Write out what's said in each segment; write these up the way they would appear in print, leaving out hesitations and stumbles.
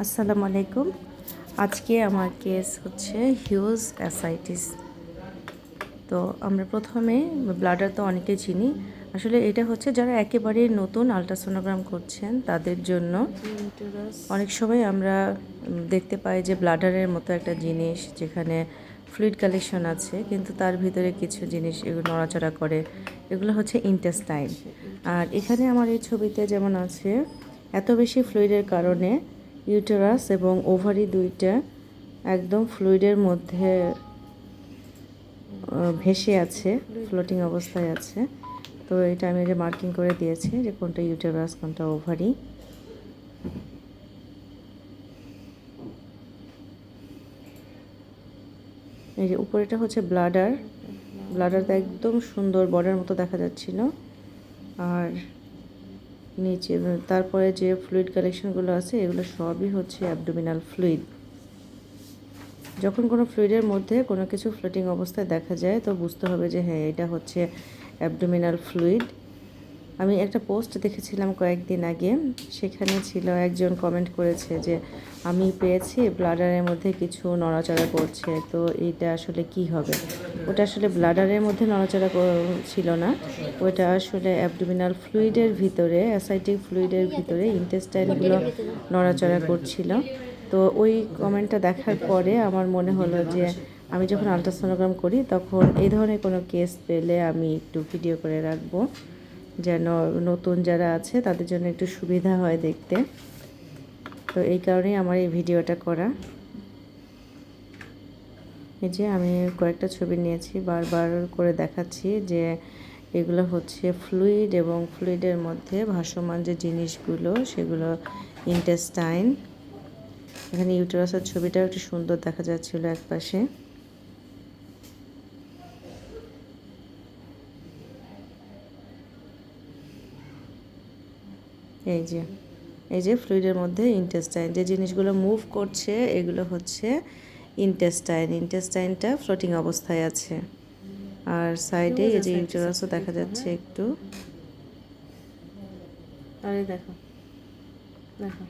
আসসালামু আলাইকুম। আজকে আমার কেস হচ্ছে হিউজ অ্যাসাইটিস। তো আমরা প্রথমে ব্লাডার তো অনেকেই চিনি, আসলে এটা হচ্ছে যারা একেবারেই নতুন আলট্রাসোনোগ্রাম করছেন তাদের জন্য। অনেক সময় আমরা দেখতে পাই যে ব্লাডারের মতো একটা জিনিস যেখানে ফ্লুইড কালেকশন আছে, কিন্তু তার ভিতরে কিছু জিনিস এগুলো নড়াচড়া করে, এগুলো হচ্ছে ইন্টেস্টাইন। আর এখানে আমার এই ছবিতে যেমন আছে, এত বেশি ফ্লুইডের কারণে ইউটেরাস এবং ওভারি দুইটা একদম ফ্লুইডের মধ্যে ভেসে আছে, ফ্লোটিং অবস্থায় আছে। তো এটা আমি যে মার্কিং করে দিয়েছি যে কোনটা ইউটেরাস কোনটা ওভারি। এই যে উপরেটা হচ্ছে ব্লাডার, ব্লাডারটা একদম সুন্দর বর্ডার মতো দেখা যাচ্ছিল। আর নিচে তারপরে যে ফ্লুইড কালেকশনগুলো আছে এগুলো সবই হচ্ছে অ্যাবডোমিনাল ফ্লুইড। যখন কোনো ফ্লুইডের মধ্যে কোনো কিছু ফ্লোটিং অবস্থায় দেখা যায় তো বুঝতে হবে যে হ্যাঁ এটা হচ্ছে অ্যাবডোমিনাল ফ্লুইড। আমি একটা পোস্ট দেখেছিলাম কয়েকদিন আগে, সেখানে ছিল একজন কমেন্ট করেছে যে আমি পেয়েছি ব্লাডারের মধ্যে কিছু নড়াচড়া করছে, তো এইটা আসলে কি হবে। ওটা আসলে ব্লাডারের মধ্যে নড়াচড়া ছিল না, ওটা আসলে অ্যাবডোমিনাল ফ্লুইডের ভিতরে, অ্যাসাইটিক ফ্লুইডের ভিতরে ইন্টেস্টাইনগুলো নড়াচড়া করছিল। তো ওই কমেন্টটা দেখার পরে আমার মনে হলো যে আমি যখন আলট্রাসোনোগ্রাম করি তখন এই ধরনের কোনো কেস পেলে আমি একটু ভিডিও করে রাখবো, যেন নতুন যারা আছে তাদের জন্য একটু সুবিধা হয় দেখতে। তো এই কারণেই আমার এই ভিডিওটা করা। এই যে আমি কয়েকটা ছবি নিয়েছি, বারবার করে দেখাচ্ছি যে এগুলো হচ্ছে ফ্লুইড এবং ফ্লুইডের মধ্যে ভাসমান যে জিনিসগুলো সেগুলো ইন্টেস্টাইন। এখানে ইউটেরাসের ছবিটাও একটু সুন্দর দেখা যাচ্ছিল একপাশে। এই যে ফ্লুইডের মধ্যে ইন্টেস্টাইন, যে জিনিসগুলো মুভ করছে এগুলো হচ্ছে ইন্টেস্টাইন। ইন্টেস্টাইনটা ফ্লোটিং অবস্থায় আছে। আর সাইডে এই যে ইউটেরাসও দেখা যাচ্ছে একটু। আরে দেখো দেখো,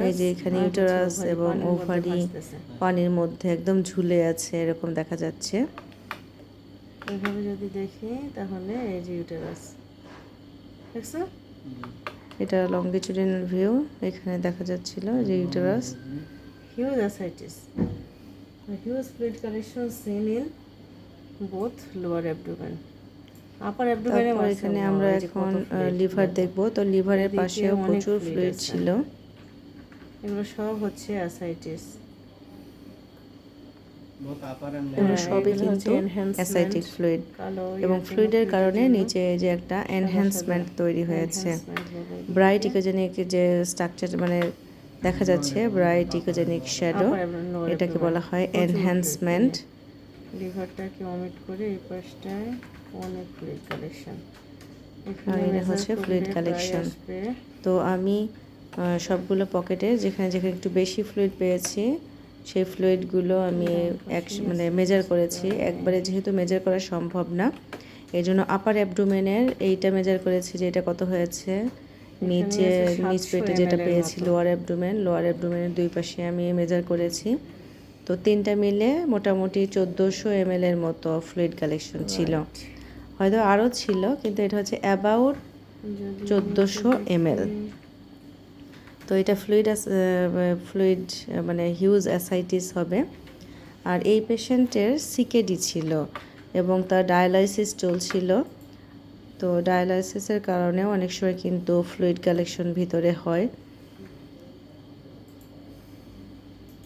এই যে এখানে ইউটেরাস এবং ওভারি পানির মধ্যে একদম ঝুলে আছে এরকম দেখা যাচ্ছে। এইভাবে যদি দেখি তাহলে এই যে ইউটেরাস দেখছো, এটা লংগিটিউডিনাল ভিউ, এখানে দেখা যাচ্ছিল যে uterus. Huge ascites, huge fluid collection seen in both lower abdomen, upper অ্যাবডোমেনে। এখানে আমরা এখন লিভার দেখব, তো লিভারের পাশেও প্রচুর ফ্লুইড ছিল। এগুলো সব হচ্ছে অ্যাসাইটিস, এগুলো সবই কিন্তু অ্যাসাইটিক ফ্লুইড, এবং ফ্লুইডের কারণে নিচে যে একটা এনহ্যান্সমেন্ট তৈরি হয়েছে। ব্রাইট ইকোজেনিক যে স্ট্রাকচার মানে দেখা যাচ্ছে, ব্রাইট ইকোজেনিক শ্যাডো, এটাকে বলা হয় এনহ্যান্সমেন্ট। লিভারটাকে অমিট করে এই পাশটায় অনেক ফ্লুইড কালেকশন, এটা হচ্ছে ফ্লুইড কালেকশন। তো আমি সবগুলো পকেটে যেখানে যেখানে একটু বেশি ফ্লুইড পেয়েছি সেই ফ্লুইডগুলো আমি মানে মেজার করেছি একবারে, যেহেতু মেজার করা সম্ভব না এই জন্য আপার অ্যাবডোমেনের এইটা মেজার করেছি যে এটা কত হয়েছে। নিচ পেটে যেটা পেয়েছি লোয়ার অ্যাবডোমেনের দুই পাশে আমি মেজার করেছি। তো তিনটা মিলে মোটামুটি 1400 ml এর মতো ফ্লুইড কালেকশন ছিল, হয়তো আরও ছিল, কিন্তু এটা হচ্ছে অ্যাবাউট 1400 ml। তো এটা ফ্লুইড মানে হিউজ অ্যাসাইটিস হবে। আর এই পেশেন্টের সিকেডি ছিল এবং তার ডায়ালাইসিস চলছিল। তো ডায়ালাইসিসের কারণেও অনেক সময় কিন্তু ফ্লুইড কালেকশন ভিতরে হয়।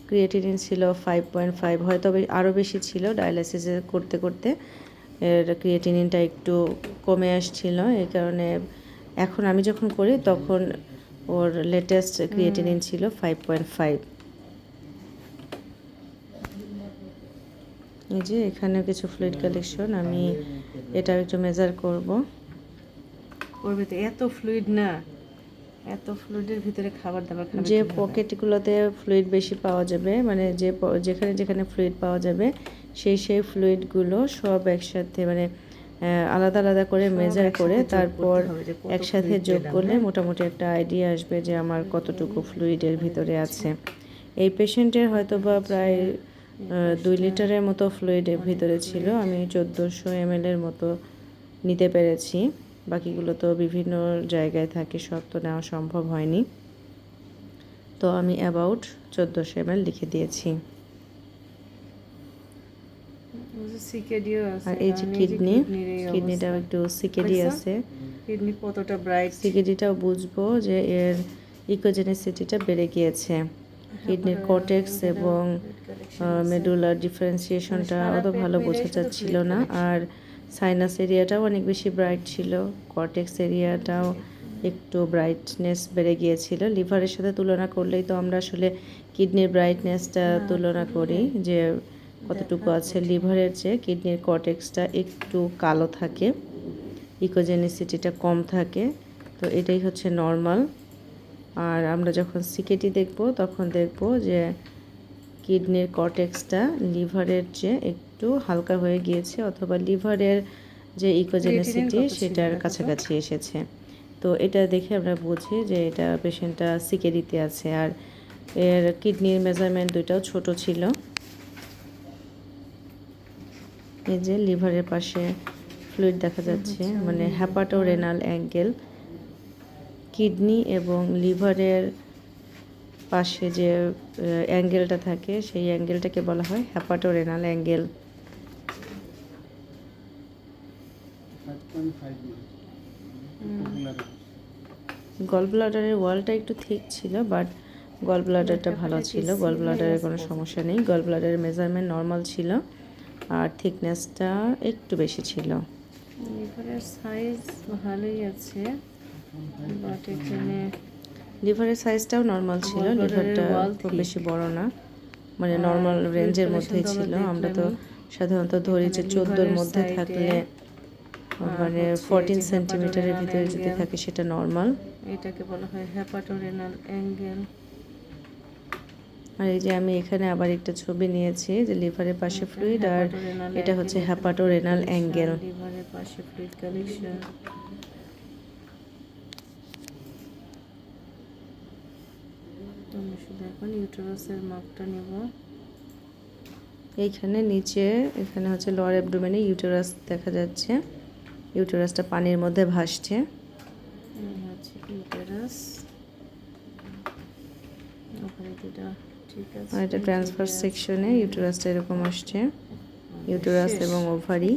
ক্রিয়েটিনিন ছিল 5.5, হয়তো আরও বেশি ছিল। ডায়ালাইসিস করতে করতে ক্রিয়েটিনিনটা একটু কমে আসছিল, এই কারণে এখন আমি যখন করি তখন ওর লেটেস্ট ক্রিয়েটিনিন ছিল 5.5। এই যে এখানে কিছু ফ্লুইড কালেকশন, আমি এটা একটু মেজার করব। ওর ভিতরে এত ফ্লুইড না, এত ফ্লুইডের ভিতরে খাবার দাবার খাবে, যে পকেটগুলোতে ফ্লুইড বেশি পাওয়া যাবে, মানে যেখানে যেখানে ফ্লুইড পাওয়া যাবে সেই ফ্লুইডগুলো সব একসাথে মানে আলাদা আলাদা করে সব মেজার করে একসাথে যোগ তারপর করতে হবে যে কত একসাথে fluid যোগ পেলাম, করলে হ্যাঁ? মোটামুটি একটা আইডিয়া আসবে যে আমার কতটুকু ফ্লুইডের ভিতরে আছে। এই পেশেন্টের হয়তো বা প্রায় 2 লিটারের মতো ফ্লুইডের ভিতরে ছিল। আমি 1400 ml এর মতো নিতে পেরেছি। বাকিগুলো তো বিভিন্ন জায়গায় থাকে, সব তো নেওয়া সম্ভব হয়নি। তো আমি অ্যাবাউট 1400 ml লিখে দিয়েছি। সিকেডিও আছে, আর এই যে কারণ কিডনি, কিডনির এই কিডনিটাও অবস্থা। একটু সিকেডি দেখছো? আছে। কিডনি কতটা ব্রাইট। সিকেডিটাও বুঝবো যে এর ইকোজেনিসিটিটা বেড়ে গিয়েছে। কিডনির কর্টেক্স এবং মেডুলার ডিফারেন্সিয়েশনটা অত ভালো বোঝা যাচ্ছিল না। আর সাইনাস এরিয়াটাও অনেক বেশি ব্রাইট ছিল, কর্টেক্স এরিয়াটাও একটু ব্রাইটনেস বেড়ে গিয়েছিল। লিভারের সাথে তুলনা করলেই তো আমরা আসলে কিডনির ব্রাইটনেসটা তুলনা করি যে কতটুকু আছে। লিভারের চেয়ে কিডনির কর্টেক্সটা একটু কালো থাকে, ইকোজেনিসিটিটা কম থাকে, তো এটাই হচ্ছে নর্মাল। আর আমরা যখন সিকেটি দেখব তখন দেখব যে কিডনির কর্টেক্সটা লিভারের চেয়ে একটু হালকা হয়ে গিয়েছে, অথবা লিভারের যে ইকোজেনিসিটি সেটার কাছাকাছি এসেছে। তো এটা দেখে আমরা বুঝি যে এটা পেশেন্টটা সিকেডিতে আছে। আর এর কিডনির মেজারমেন্ট দুইটাও ছোট ছিল। এই যে লিভারের পাশে ফ্লুইড দেখা যাচ্ছে, মানে হ্যাপাটোরেনাল অ্যাঙ্গেল। কিডনি এবং লিভারের পাশে যে অ্যাঙ্গেলটা থাকে সেই অ্যাঙ্গেলটাকে বলা হয় হ্যাপাটোরেনাল অ্যাঙ্গেল। গল ব্লাডারের ওয়ালটা একটু থিক ছিল, বাট গল ব্লাডারটা ভালো ছিল, গল ব্লাডারের কোনো সমস্যা নেই। গল ব্লাডারের মেজারমেন্ট নর্মাল ছিল, আর থিকনেসটা একটু বেশি ছিল। লিভারের সাইজ ভালোই আছে, বাট এখানে লিভারের সাইজটাও নর্মাল ছিল, লিভারটা খুব বেশি বড় না, মানে নর্মাল রেঞ্জের মধ্যেই ছিল। আমরা তো সাধারণত ধরি যে 14-র মধ্যে থাকলে, মানে 14 সেন্টিমিটারের ভিতরে যদি থাকে সেটা নর্মাল। এটাকে বলা হয় হ্যাপাটোরেনাল অ্যাঙ্গেল। আর এই যে আমি এখানে আবার একটা ছবি নিয়েছি যে লিভারের পাশে ফ্লুইড, আর এটা হচ্ছে হ্যাপাটোরেনাল অ্যাঙ্গেল। লিভারের পাশে ফ্লুইড কালেকশন। আমি শুধু এখন ইউটেরাসের মাপটা নেব। এইখানে নিচে, এখানে হচ্ছে লোয়ার অ্যাবডোমেনে ইউটেরাস দেখা যাচ্ছে। ইউটেরাসটা পানির মধ্যে ভাসছে। হচ্ছে ইউটেরাস, ওখানে দুটো ঠিক আছে। আর এটা ট্রান্সফার সেকশনে ইউটেরাসটা এরকম আসছে, ইউটেরাস এবং ওভারি।